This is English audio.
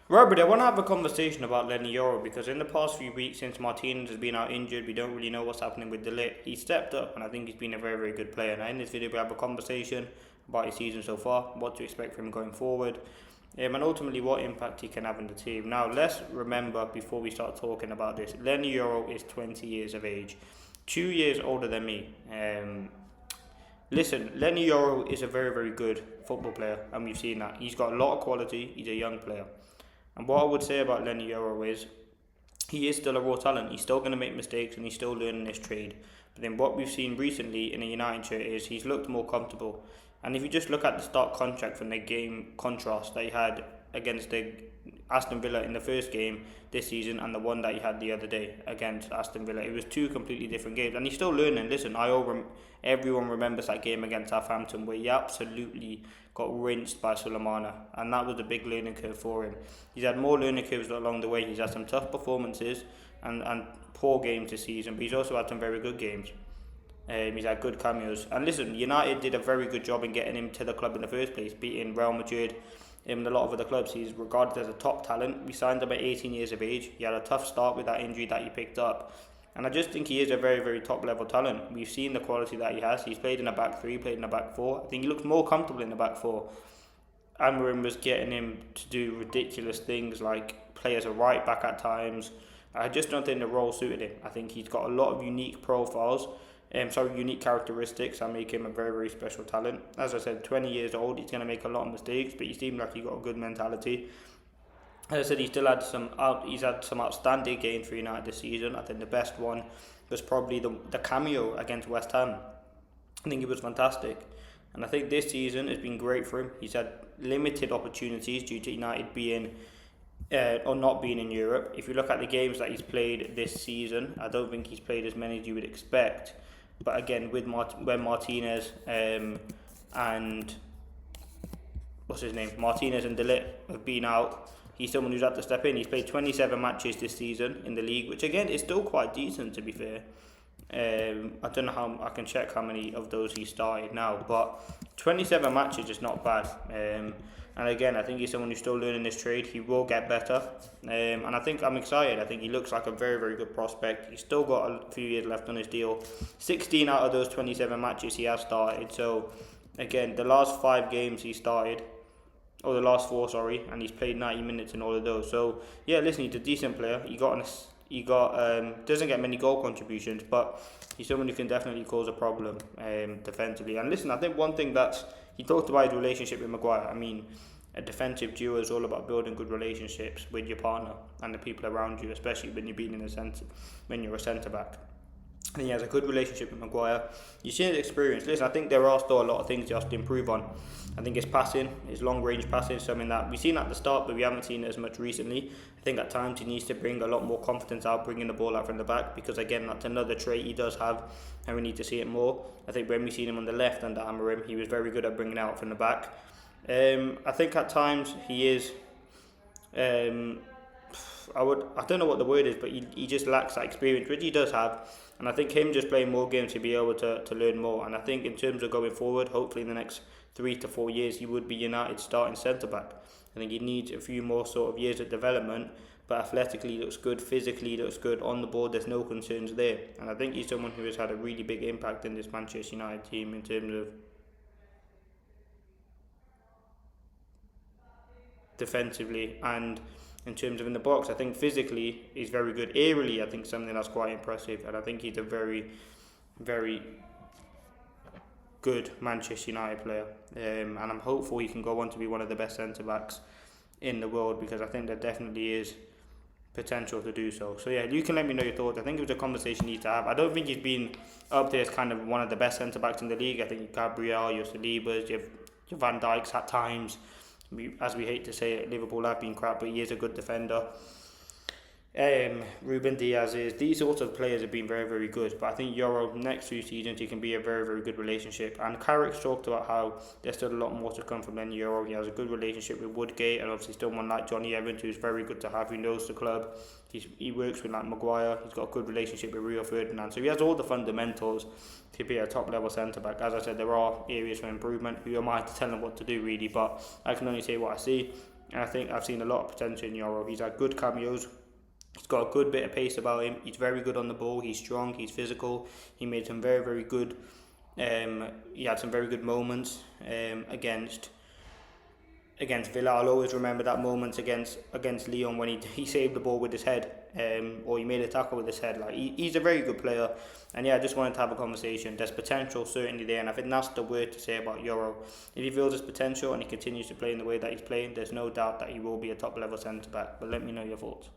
Robert, I want to have a conversation about Lenny Yoro because in the past few weeks, since Martinez has been out injured, we don't really know what's happening with Delit. He stepped up, and I think he's been a very, very good player. Now, in this video, we have a conversation about his season so far, what to expect from him going forward, and ultimately what impact he can have on the team. Now, let's remember before we start talking about this, Lenny Yoro is 20 years of age, 2 years older than me. Listen, Lenny Yoro is a very, very good football player, and we've seen that. He's got a lot of quality. He's a young player. And what I would say about Leny Yoro is he is still a raw talent. He's still going to make mistakes and he's still learning this trade. But then what we've seen recently in a United shirt is he's looked more comfortable. And if you just look at the start contract from the game contrast that he had against the Aston Villa in the first game this season and the one that he had the other day against Aston Villa, it was two completely different games. And he's still learning. Listen, everyone remembers that game against Southampton where he absolutely got rinsed by Sulemana, and that was a big learning curve for him. He's had more learning curves along the way. He's had some tough performances and poor games this season, but he's also had some very good games. He's had good cameos. And listen, United did a very good job in getting him to the club in the first place, beating Real Madrid and a lot of other clubs. He's regarded as a top talent. We signed him at 18 years of age. He had a tough start with that injury that he picked up. And I just think he is a very, very top level talent. We've seen the quality that he has. He's played in a back three, played in a back four. I think he looks more comfortable in the back four. Amarim was getting him to do ridiculous things like play as a right back at times. I just don't think the role suited him. I think he's got a lot of unique profiles, unique characteristics that make him a very, very special talent. As I said, 20 years old, he's going to make a lot of mistakes, but he seems like he's got a good mentality. As I said, he's had some outstanding games for United this season. I think the best one was probably the cameo against West Ham. I think it was fantastic. And I think this season has been great for him. He's had limited opportunities due to United being or not being in Europe. If you look at the games that he's played this season, I don't think he's played as many as you would expect. But again, when Martinez and Martinez and Delit have been out, he's someone who's had to step in. He's played 27 matches this season in the league, which again is still quite decent to be fair. I don't know how I can check how many of those he started now, but 27 matches is not bad. And again, I think he's someone who's still learning this trade. He will get better, and I think I'm excited. I think he looks like a very, very good prospect. He's still got a few years left on his deal. 16 out of those 27 matches he has started. So again, the last 5 games he started, or the last 4, sorry, and he's played 90 minutes in all of those. So yeah, listen, he's a decent player. He doesn't get many goal contributions, but he's someone who can definitely cause a problem defensively. And listen, I think one thing that he talked about his relationship with Maguire. I mean, a defensive duo is all about building good relationships with your partner and the people around you, especially when you're a centre back. I think he has a good relationship with Maguire. You've seen his experience. Listen, I think there are still a lot of things he has to improve on. I think his passing, his long range passing, is something that we've seen at the start, but we haven't seen it as much recently. I think at times he needs to bring a lot more confidence out, bringing the ball out from the back, because again, that's another trait he does have, and we need to see it more. I think when we seen him on the left under Amarim, he was very good at bringing it out from the back. I think at times he is. I don't know what the word is, but he just lacks that experience, which he does have. And I think him just playing more games, he'll be able to learn more. And I think in terms of going forward, hopefully in the next 3 to 4 years, he would be United's starting centre-back. I think he needs a few more sort of years of development, but athletically he looks good, physically he looks good, on the board there's no concerns there. And I think he's someone who has had a really big impact in this Manchester United team in terms of defensively and in terms of in the box. I think physically he's very good. Aerially, I think something that's quite impressive, and I think he's a very, very good Manchester United player. And I'm hopeful he can go on to be one of the best centre backs in the world, because I think there definitely is potential to do so. So yeah, you can let me know your thoughts. I think it was a conversation you need to have. I don't think he's been up there as kind of one of the best centre backs in the league. I think Gabriel, your Salibas, your Van Dijks at times. As we hate to say it, Liverpool have been crap, but he is a good defender. Ruben Diaz these sorts of players have been very, very good, but I think Yoro next 2 seasons he can be a very, very good relationship. And Carrick's talked about how there's still a lot more to come from Leny Yoro. He has a good relationship with Woodgate, and obviously someone like Johnny Evans, who's very good to have, who knows the club. He works with like Maguire. He's got a good relationship with Rio Ferdinand, so he has all the fundamentals to be a top level centre back. As I said, there are areas for improvement. Who am I to tell him what to do really? But I can only say what I see. And I think I've seen a lot of potential in Yoro. He's had good cameos. He's got a good bit of pace about him. He's very good on the ball. He's strong. He's physical. He made some very, very good. He had some very good moments against Villa. I'll always remember that moment against Lyon when he saved the ball with his head, or he made a tackle with his head. Like he's a very good player, and yeah, I just wanted to have a conversation. There's potential certainly there, and I think that's the word to say about Yoro. If he feels his potential and he continues to play in the way that he's playing, there's no doubt that he will be a top level centre back. But let me know your thoughts.